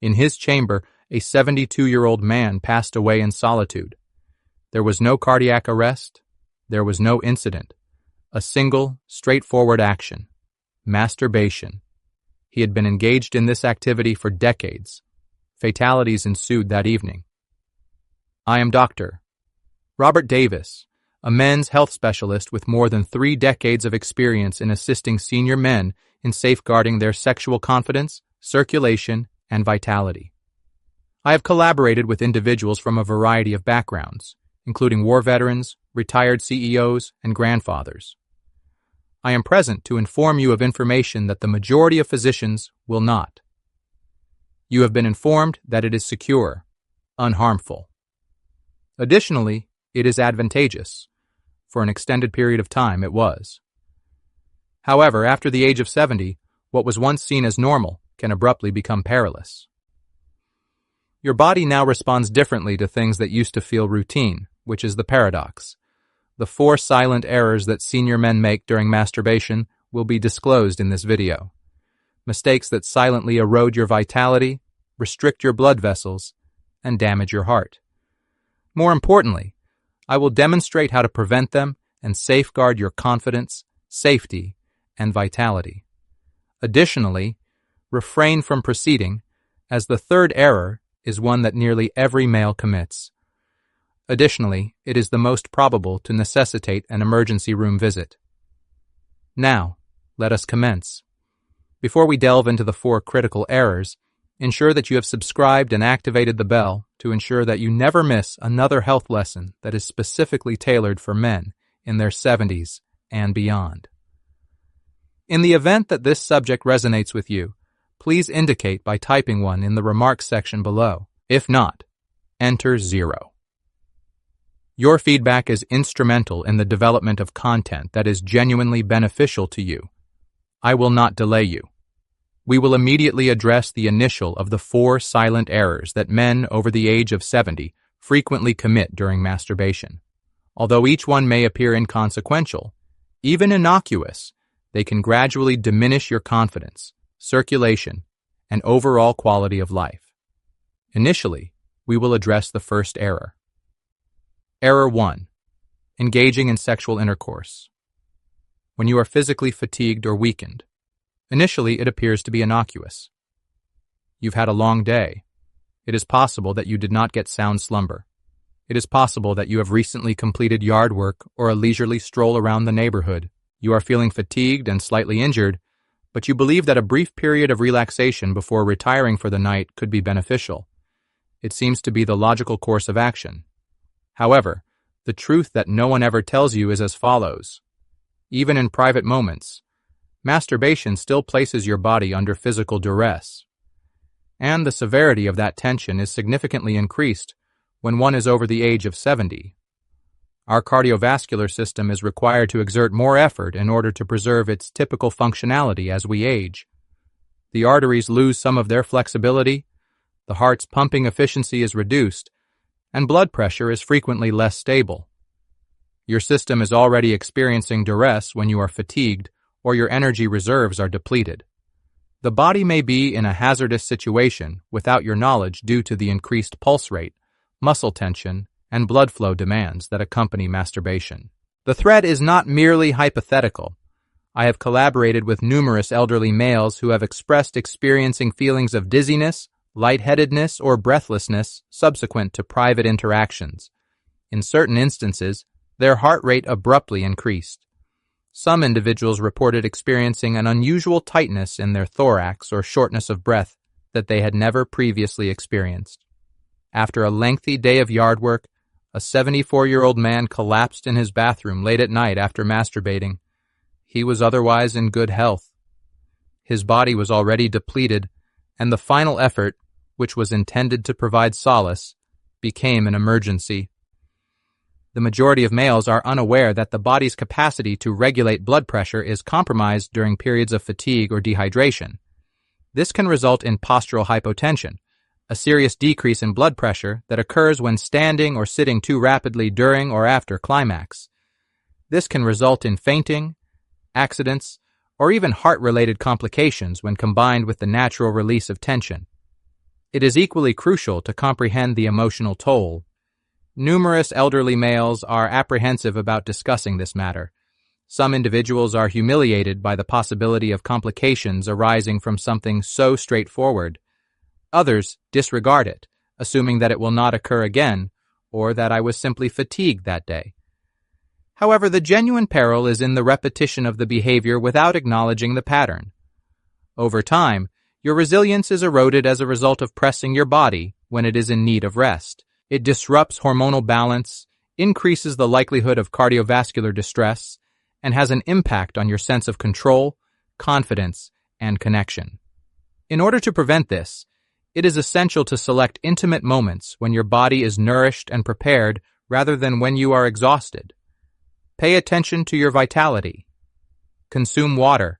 In his chamber, a 72-year-old man passed away in solitude. There was no cardiac arrest. There was no incident. A single, straightforward action. Masturbation. He had been engaged in this activity for decades. Fatalities ensued that evening. I am Dr. Robert Davis, a men's health specialist with more than 3 decades of experience in assisting senior men in safeguarding their sexual confidence, circulation, and vitality. I have collaborated with individuals from a variety of backgrounds, including war veterans, retired CEOs, and grandfathers. I am present to inform you of information that the majority of physicians will not. You have been informed that it is secure, unharmful. Additionally, it is advantageous. For an extended period of time, it was. However, after the age of 70, what was once seen as normal can abruptly become perilous. Your body now responds differently to things that used to feel routine, which is the paradox. The 4 silent errors that senior men make during masturbation will be disclosed in this video. Mistakes that silently erode your vitality, restrict your blood vessels, and damage your heart. More importantly, I will demonstrate how to prevent them and safeguard your confidence, safety, and vitality. Additionally, refrain from proceeding, as the 3rd error is one that nearly every male commits. Additionally, it is the most probable to necessitate an emergency room visit. Now, let us commence. Before we delve into the 4 critical errors, ensure that you have subscribed and activated the bell to ensure that you never miss another health lesson that is specifically tailored for men in their 70s and beyond. In the event that this subject resonates with you, please indicate by typing 1 in the remarks section below. If not, enter 0. Your feedback is instrumental in the development of content that is genuinely beneficial to you. I will not delay you. We will immediately address the initial of the 4 silent errors that men over the age of 70 frequently commit during masturbation. Although each one may appear inconsequential, even innocuous, they can gradually diminish your confidence, circulation, and overall quality of life. Initially, we will address the first error. Error 1. Engaging in sexual intercourse. When you are physically fatigued or weakened, initially it appears to be innocuous. You've had a long day. It is possible that you did not get sound slumber. It is possible that you have recently completed yard work or a leisurely stroll around the neighborhood. You are feeling fatigued and slightly injured, but you believe that a brief period of relaxation before retiring for the night could be beneficial. It seems to be the logical course of action. However, the truth that no one ever tells you is as follows. Even in private moments, masturbation still places your body under physical duress. And the severity of that tension is significantly increased when one is over the age of 70. Our cardiovascular system is required to exert more effort in order to preserve its typical functionality as we age. The arteries lose some of their flexibility, the heart's pumping efficiency is reduced, and blood pressure is frequently less stable. Your system is already experiencing duress when you are fatigued or your energy reserves are depleted. The body may be in a hazardous situation without your knowledge due to the increased pulse rate, muscle tension, and blood flow demands that accompany masturbation. The threat is not merely hypothetical. I have collaborated with numerous elderly males who have expressed experiencing feelings of dizziness, lightheadedness, or breathlessness subsequent to private interactions. In certain instances, their heart rate abruptly increased. Some individuals reported experiencing an unusual tightness in their thorax or shortness of breath that they had never previously experienced. After a lengthy day of yard work, a 74-year-old man collapsed in his bathroom late at night after masturbating. He was otherwise in good health. His body was already depleted, and the final effort, which was intended to provide solace, became an emergency. The majority of males are unaware that the body's capacity to regulate blood pressure is compromised during periods of fatigue or dehydration. This can result in postural hypotension, a serious decrease in blood pressure that occurs when standing or sitting too rapidly during or after climax. This can result in fainting, accidents, or even heart-related complications when combined with the natural release of tension. It is equally crucial to comprehend the emotional toll. Numerous elderly males are apprehensive about discussing this matter. Some individuals are humiliated by the possibility of complications arising from something so straightforward. Others disregard it, assuming that it will not occur again, or that I was simply fatigued that day. However, the genuine peril is in the repetition of the behavior without acknowledging the pattern. Over time, your resilience is eroded as a result of pressing your body when it is in need of rest. It disrupts hormonal balance, increases the likelihood of cardiovascular distress, and has an impact on your sense of control, confidence, and connection. In order to prevent this, it is essential to select intimate moments when your body is nourished and prepared rather than when you are exhausted. Pay attention to your vitality. Consume water.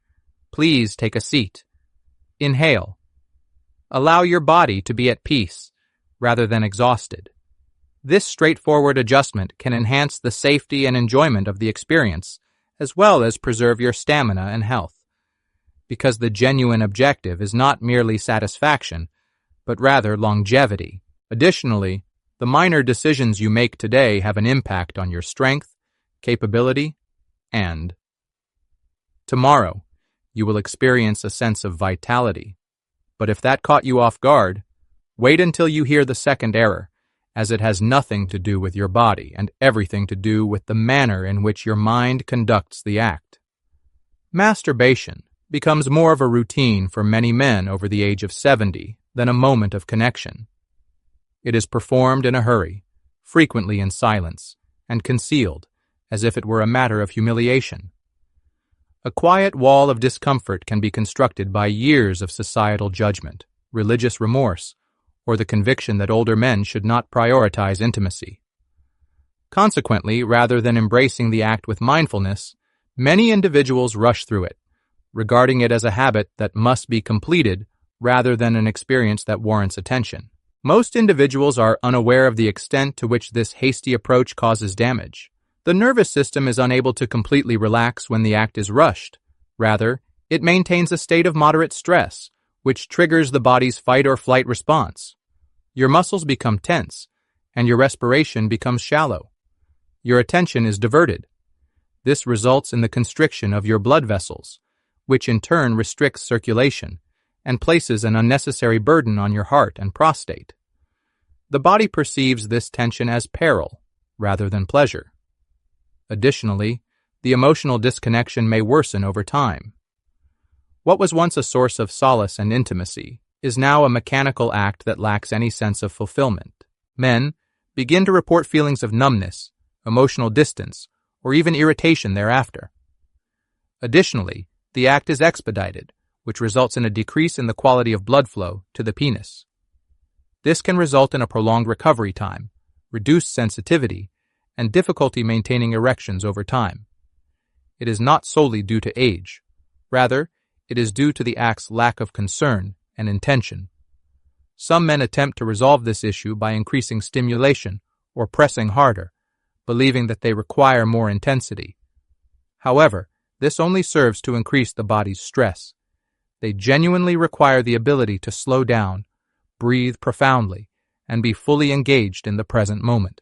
Please take a seat. Inhale. Allow your body to be at peace rather than exhausted. This straightforward adjustment can enhance the safety and enjoyment of the experience, as well as preserve your stamina and health, because the genuine objective is not merely satisfaction, but rather longevity. Additionally, the minor decisions you make today have an impact on your strength, capability, and tomorrow you will experience a sense of vitality. But if that caught you off guard, wait until you hear the second error, as it has nothing to do with your body and everything to do with the manner in which your mind conducts the act. Masturbation becomes more of a routine for many men over the age of 70 than a moment of connection. It is performed in a hurry, frequently in silence, and concealed, as if it were a matter of humiliation. A quiet wall of discomfort can be constructed by years of societal judgment, religious remorse, or the conviction that older men should not prioritize intimacy. Consequently, rather than embracing the act with mindfulness, many individuals rush through it, regarding it as a habit that must be completed rather than an experience that warrants attention. Most individuals are unaware of the extent to which this hasty approach causes damage. The nervous system is unable to completely relax when the act is rushed. Rather, it maintains a state of moderate stress, which triggers the body's fight or flight response. Your muscles become tense, and your respiration becomes shallow. Your attention is diverted. This results in the constriction of your blood vessels, which in turn restricts circulation and places an unnecessary burden on your heart and prostate. The body perceives this tension as peril rather than pleasure. Additionally, the emotional disconnection may worsen over time. What was once a source of solace and intimacy is now a mechanical act that lacks any sense of fulfillment. Men begin to report feelings of numbness, emotional distance, or even irritation thereafter. Additionally, the act is expedited, which results in a decrease in the quality of blood flow to the penis. This can result in a prolonged recovery time, reduced sensitivity, and difficulty maintaining erections over time. It is not solely due to age. Rather, it is due to the act's lack of concern and intention. Some men attempt to resolve this issue by increasing stimulation or pressing harder, believing that they require more intensity. However, this only serves to increase the body's stress. They genuinely require the ability to slow down, breathe profoundly, and be fully engaged in the present moment.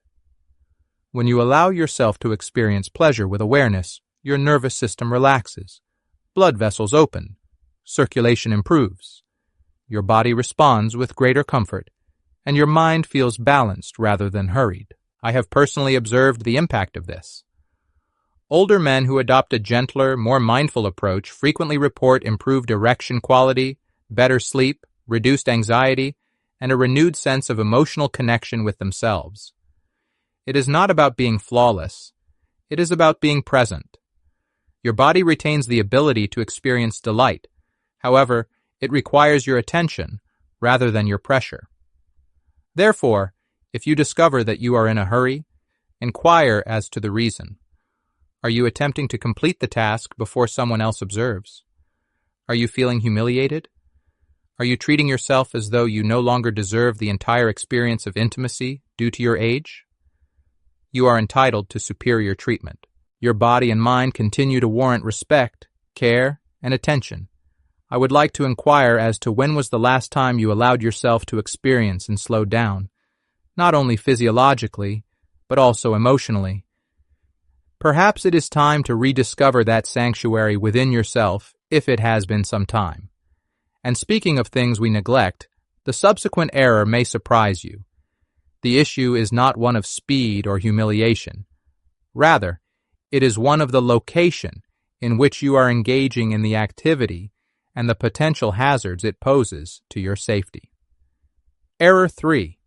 When you allow yourself to experience pleasure with awareness, your nervous system relaxes, blood vessels open, circulation improves, your body responds with greater comfort, and your mind feels balanced rather than hurried. I have personally observed the impact of this. Older men who adopt a gentler, more mindful approach frequently report improved erection quality, better sleep, reduced anxiety, and a renewed sense of emotional connection with themselves. It is not about being flawless. It is about being present. Your body retains the ability to experience delight. However, it requires your attention rather than your pressure. Therefore, if you discover that you are in a hurry, inquire as to the reason. Are you attempting to complete the task before someone else observes? Are you feeling humiliated? Are you treating yourself as though you no longer deserve the entire experience of intimacy due to your age? You are entitled to superior treatment. Your body and mind continue to warrant respect, care, and attention. I would like to inquire as to when was the last time you allowed yourself to experience and slow down, not only physiologically, but also emotionally. Perhaps it is time to rediscover that sanctuary within yourself if it has been some time. And speaking of things we neglect, the subsequent error may surprise you. The issue is not one of speed or humiliation. Rather, it is one of the location in which you are engaging in the activity and the potential hazards it poses to your safety. Error 3.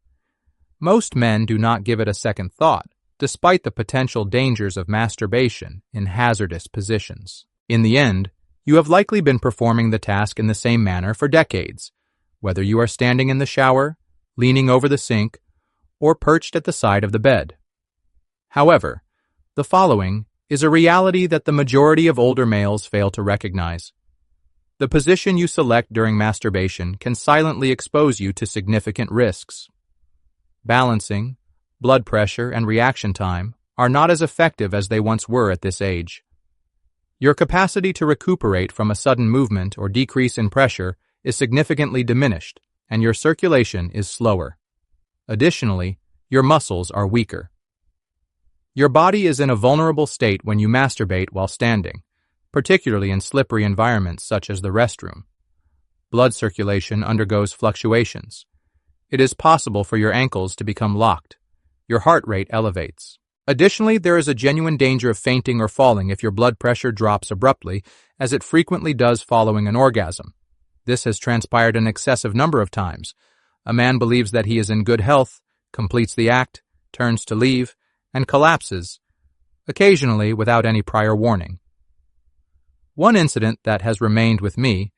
Most men do not give it a second thought, despite the potential dangers of masturbation in hazardous positions. In the end, you have likely been performing the task in the same manner for decades, whether you are standing in the shower, leaning over the sink, or perched at the side of the bed. However, the following is a reality that the majority of older males fail to recognize. The position you select during masturbation can silently expose you to significant risks. Balancing, blood pressure, and reaction time are not as effective as they once were at this age. Your capacity to recuperate from a sudden movement or decrease in pressure is significantly diminished, and your circulation is slower. Additionally, your muscles are weaker. Your body is in a vulnerable state when you masturbate while standing, particularly in slippery environments such as the restroom. Blood circulation undergoes fluctuations. It is possible for your ankles to become locked. Your heart rate elevates. Additionally, there is a genuine danger of fainting or falling if your blood pressure drops abruptly, as it frequently does following an orgasm. This has transpired an excessive number of times. A man believes that he is in good health, completes the act, turns to leave, and collapses, occasionally without any prior warning. One incident that has remained with me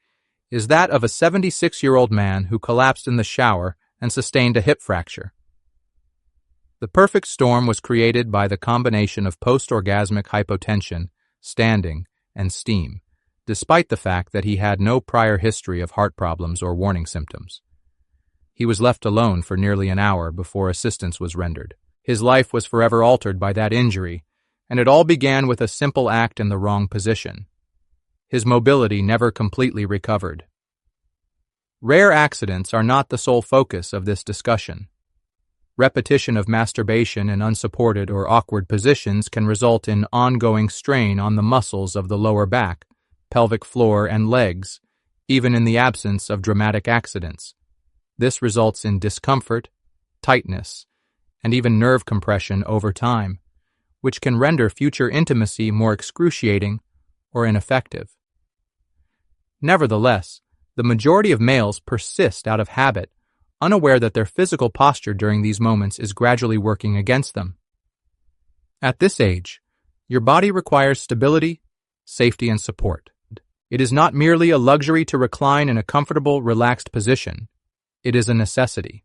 is that of a 76-year-old man who collapsed in the shower and sustained a hip fracture. The perfect storm was created by the combination of post-orgasmic hypotension, standing, and steam, despite the fact that he had no prior history of heart problems or warning symptoms. He was left alone for nearly an hour before assistance was rendered. His life was forever altered by that injury, and it all began with a simple act in the wrong position. His mobility never completely recovered. Rare accidents are not the sole focus of this discussion. Repetition of masturbation in unsupported or awkward positions can result in ongoing strain on the muscles of the lower back, pelvic floor, and legs, even in the absence of dramatic accidents. This results in discomfort, tightness, and even nerve compression over time, which can render future intimacy more excruciating or ineffective. Nevertheless, the majority of males persist out of habit, unaware that their physical posture during these moments is gradually working against them. At this age, your body requires stability, safety, and support. It is not merely a luxury to recline in a comfortable, relaxed position. It is a necessity.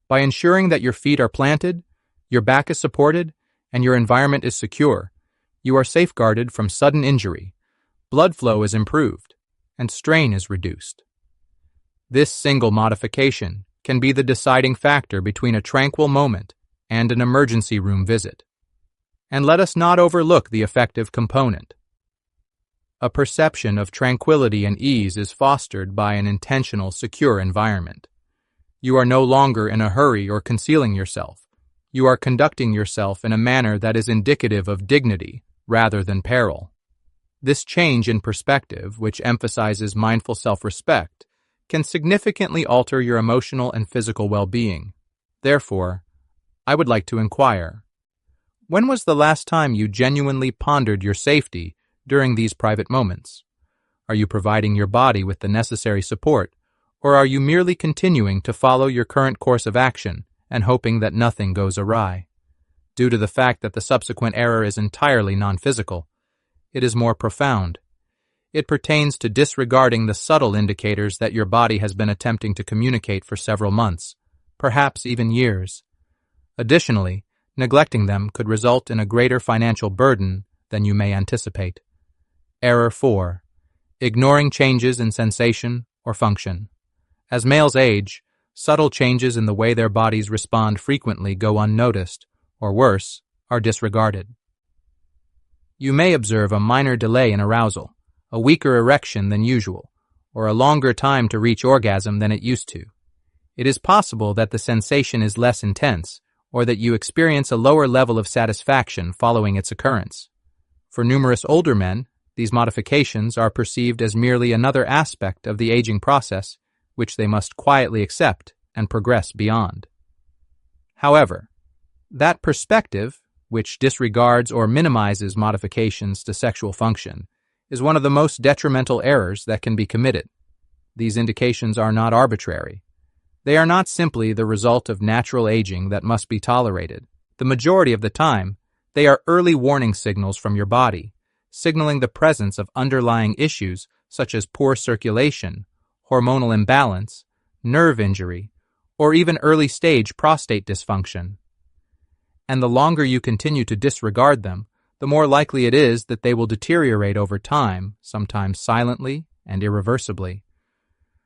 By ensuring that your feet are planted, your back is supported, and your environment is secure, you are safeguarded from sudden injury, blood flow is improved, and strain is reduced. This single modification can be the deciding factor between a tranquil moment and an emergency room visit. And let us not overlook the affective component. A perception of tranquility and ease is fostered by an intentional, secure environment. You are no longer in a hurry or concealing yourself. You are conducting yourself in a manner that is indicative of dignity rather than peril. This change in perspective, which emphasizes mindful self-respect, can significantly alter your emotional and physical well-being. Therefore, I would like to inquire, when was the last time you genuinely pondered your safety during these private moments? Are you providing your body with the necessary support, or are you merely continuing to follow your current course of action and hoping that nothing goes awry? Due to the fact that the subsequent error is entirely non-physical, it is more profound. It pertains to disregarding the subtle indicators that your body has been attempting to communicate for several months, perhaps even years. Additionally, neglecting them could result in a greater financial burden than you may anticipate. Error 4. Ignoring changes in sensation or function. As males age, subtle changes in the way their bodies respond frequently go unnoticed, or worse, are disregarded. You may observe a minor delay in arousal, a weaker erection than usual, or a longer time to reach orgasm than it used to. It is possible that the sensation is less intense, or that you experience a lower level of satisfaction following its occurrence. For numerous older men, these modifications are perceived as merely another aspect of the aging process, which they must quietly accept and progress beyond. However, that perspective, which disregards or minimizes modifications to sexual function, is one of the most detrimental errors that can be committed. These indications are not arbitrary. They are not simply the result of natural aging that must be tolerated. The majority of the time, they are early warning signals from your body, signaling the presence of underlying issues such as poor circulation, hormonal imbalance, nerve injury, or even early-stage prostate dysfunction. And the longer you continue to disregard them, the more likely it is that they will deteriorate over time, sometimes silently and irreversibly.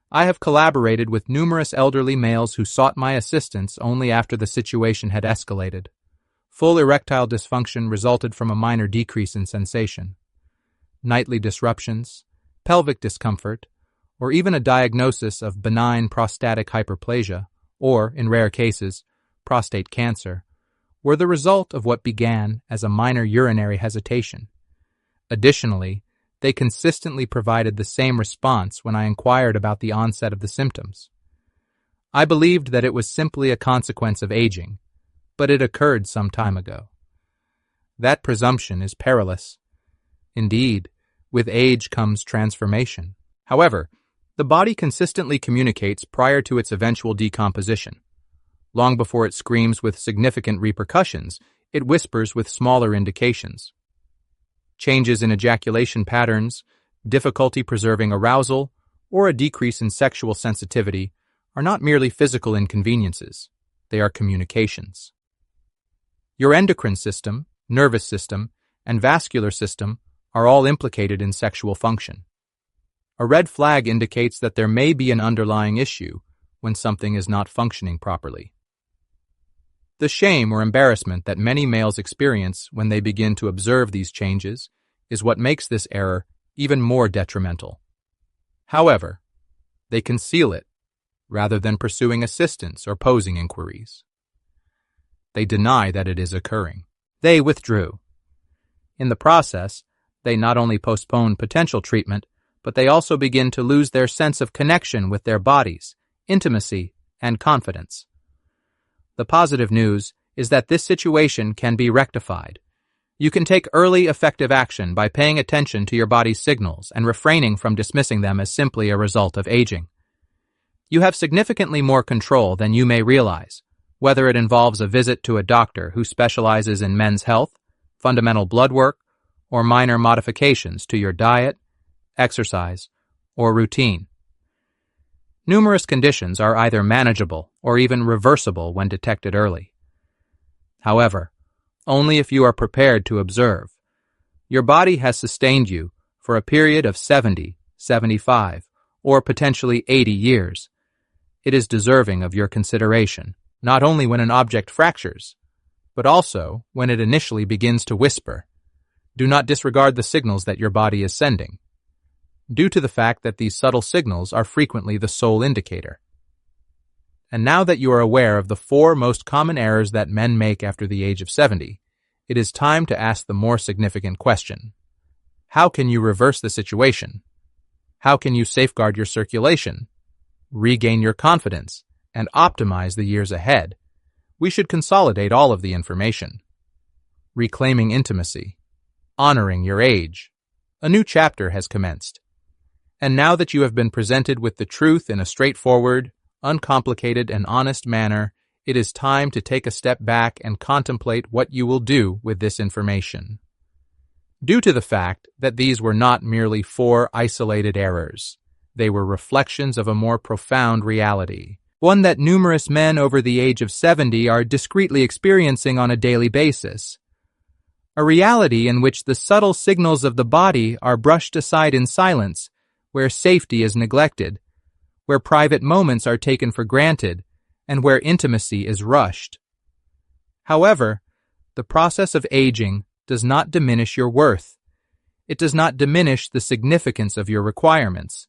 I have collaborated with numerous elderly males who sought my assistance only after the situation had escalated. Full erectile dysfunction resulted from a minor decrease in sensation. Nightly disruptions, pelvic discomfort, or even a diagnosis of benign prostatic hyperplasia, or, in rare cases, prostate cancer, were the result of what began as a minor urinary hesitation. Additionally, they consistently provided the same response when I inquired about the onset of the symptoms. I believed that it was simply a consequence of aging, but it occurred some time ago. That presumption is perilous. Indeed, with age comes transformation. However, the body consistently communicates prior to its eventual decomposition. Long before it screams with significant repercussions, it whispers with smaller indications. Changes in ejaculation patterns, difficulty preserving arousal, or a decrease in sexual sensitivity are not merely physical inconveniences. They are communications. Your endocrine system, nervous system, and vascular system are all implicated in sexual function. A red flag indicates that there may be an underlying issue when something is not functioning properly. The shame or embarrassment that many males experience when they begin to observe these changes is what makes this error even more detrimental. However, they conceal it rather than pursuing assistance or posing inquiries. They deny that it is occurring. They withdrew. In the process, they not only postpone potential treatment, but they also begin to lose their sense of connection with their bodies, intimacy, and confidence. The positive news is that this situation can be rectified. You can take early, effective action by paying attention to your body's signals and refraining from dismissing them as simply a result of aging. You have significantly more control than you may realize, whether it involves a visit to a doctor who specializes in men's health, fundamental blood work, or minor modifications to your diet, exercise, or routine. Numerous conditions are either manageable or even reversible when detected early. However, only if you are prepared to observe. Your body has sustained you for a period of 70, 75, or potentially 80 years. It is deserving of your consideration, not only when an object fractures, but also when it initially begins to whisper. Do not disregard the signals that your body is sending, due to the fact that these subtle signals are frequently the sole indicator. And now that you are aware of the 4 most common errors that men make after the age of 70, it is time to ask the more significant question. How can you reverse the situation? How can you safeguard your circulation, regain your confidence, and optimize the years ahead? We should consolidate all of the information. Reclaiming intimacy. Honoring your age. A new chapter has commenced. And now that you have been presented with the truth in a straightforward, uncomplicated, and honest manner, it is time to take a step back and contemplate what you will do with this information. Due to the fact that these were not merely 4 isolated errors, they were reflections of a more profound reality, one that numerous men over the age of 70 are discreetly experiencing on a daily basis. A reality in which the subtle signals of the body are brushed aside in silence, where safety is neglected, where private moments are taken for granted, and where intimacy is rushed. However, the process of aging does not diminish your worth. It does not diminish the significance of your requirements,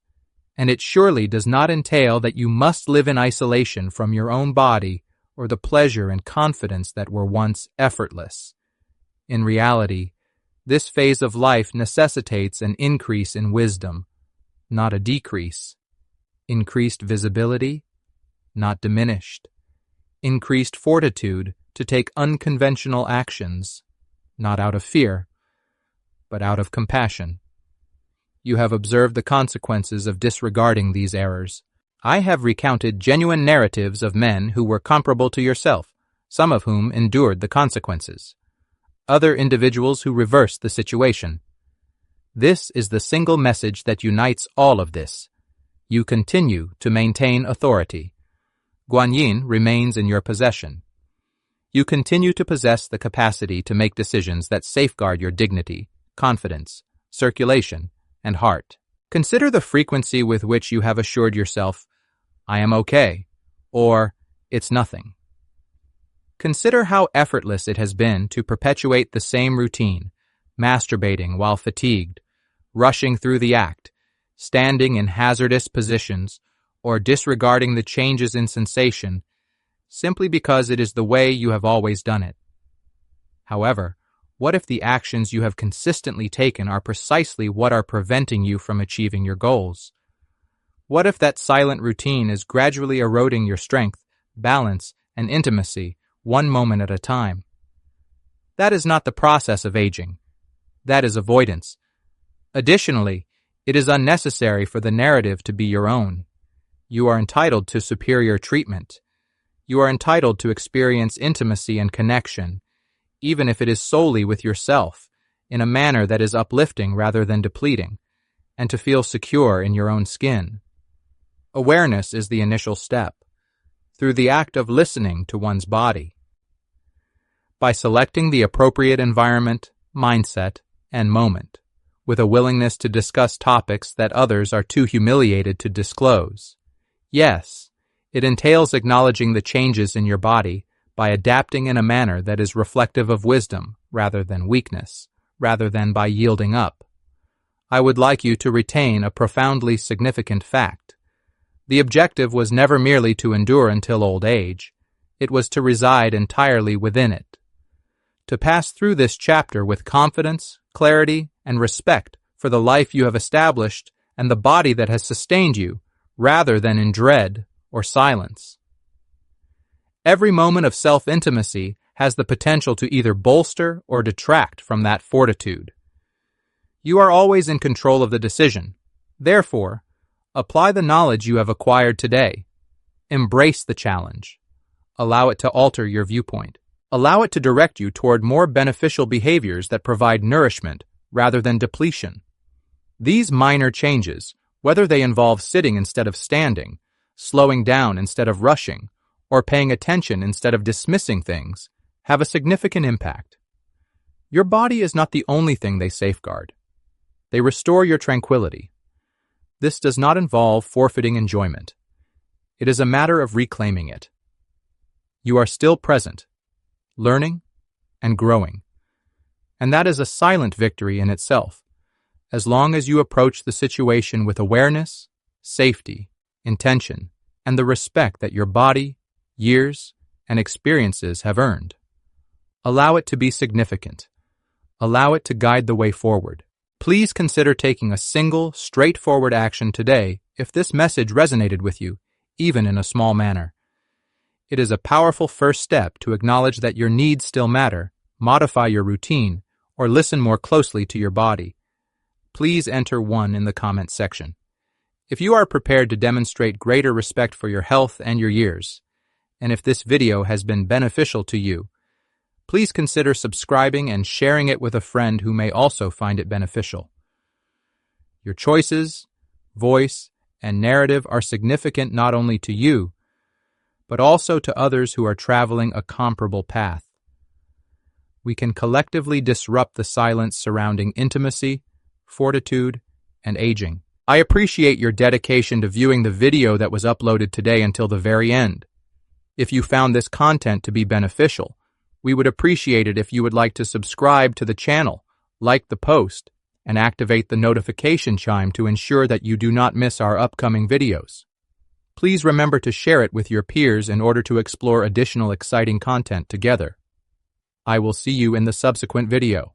and it surely does not entail that you must live in isolation from your own body or the pleasure and confidence that were once effortless. In reality, this phase of life necessitates an increase in wisdom, not a decrease. Increased visibility, not diminished. Increased fortitude to take unconventional actions, not out of fear, but out of compassion. You have observed the consequences of disregarding these errors. I have recounted genuine narratives of men who were comparable to yourself, some of whom endured the consequences. Other individuals who reversed the situation. This is the single message that unites all of this. You continue to maintain authority. Guanyin remains in your possession. You continue to possess the capacity to make decisions that safeguard your dignity, confidence, circulation, and heart. Consider the frequency with which you have assured yourself, "I am okay," or "it's nothing." Consider how effortless it has been to perpetuate the same routine, masturbating while fatigued, rushing through the act, standing in hazardous positions, or disregarding the changes in sensation, simply because it is the way you have always done it. However, what if the actions you have consistently taken are precisely what are preventing you from achieving your goals? What if that silent routine is gradually eroding your strength, balance, and intimacy one moment at a time? That is not the process of aging. That is avoidance. Additionally, it is unnecessary for the narrative to be your own. You are entitled to superior treatment. You are entitled to experience intimacy and connection, even if it is solely with yourself, in a manner that is uplifting rather than depleting, and to feel secure in your own skin. Awareness is the initial step, through the act of listening to one's body. By selecting the appropriate environment, mindset, and moment, with a willingness to discuss topics that others are too humiliated to disclose. Yes, it entails acknowledging the changes in your body by adapting in a manner that is reflective of wisdom rather than weakness, rather than by yielding up. I would like you to retain a profoundly significant fact. The objective was never merely to endure until old age. It was to reside entirely within it. To pass through this chapter with confidence, clarity, and respect for the life you have established and the body that has sustained you, rather than in dread or silence. Every moment of self-intimacy has the potential to either bolster or detract from that fortitude. You are always in control of the decision. Therefore, apply the knowledge you have acquired today. Embrace the challenge. Allow it to alter your viewpoint. Allow it to direct you toward more beneficial behaviors that provide nourishment rather than depletion. These minor changes, whether they involve sitting instead of standing, slowing down instead of rushing, or paying attention instead of dismissing things, have a significant impact. Your body is not the only thing they safeguard. They restore your tranquility. This does not involve forfeiting enjoyment. It is a matter of reclaiming it. You are still present, learning, and growing. And that is a silent victory in itself, as long as you approach the situation with awareness, safety, intention, and the respect that your body, years, and experiences have earned. Allow it to be significant. Allow it to guide the way forward. Please consider taking a single, straightforward action today if this message resonated with you, even in a small manner. It is a powerful first step to acknowledge that your needs still matter, modify your routine, or listen more closely to your body. Please enter 1 in the comments section. If you are prepared to demonstrate greater respect for your health and your years, and if this video has been beneficial to you, please consider subscribing and sharing it with a friend who may also find it beneficial. Your choices, voice, and narrative are significant not only to you, but also to others who are traveling a comparable path. We can collectively disrupt the silence surrounding intimacy, fortitude, and aging. I appreciate your dedication to viewing the video that was uploaded today until the very end. If you found this content to be beneficial, we would appreciate it if you would like to subscribe to the channel, like the post, and activate the notification chime to ensure that you do not miss our upcoming videos. Please remember to share it with your peers in order to explore additional exciting content together. I will see you in the subsequent video.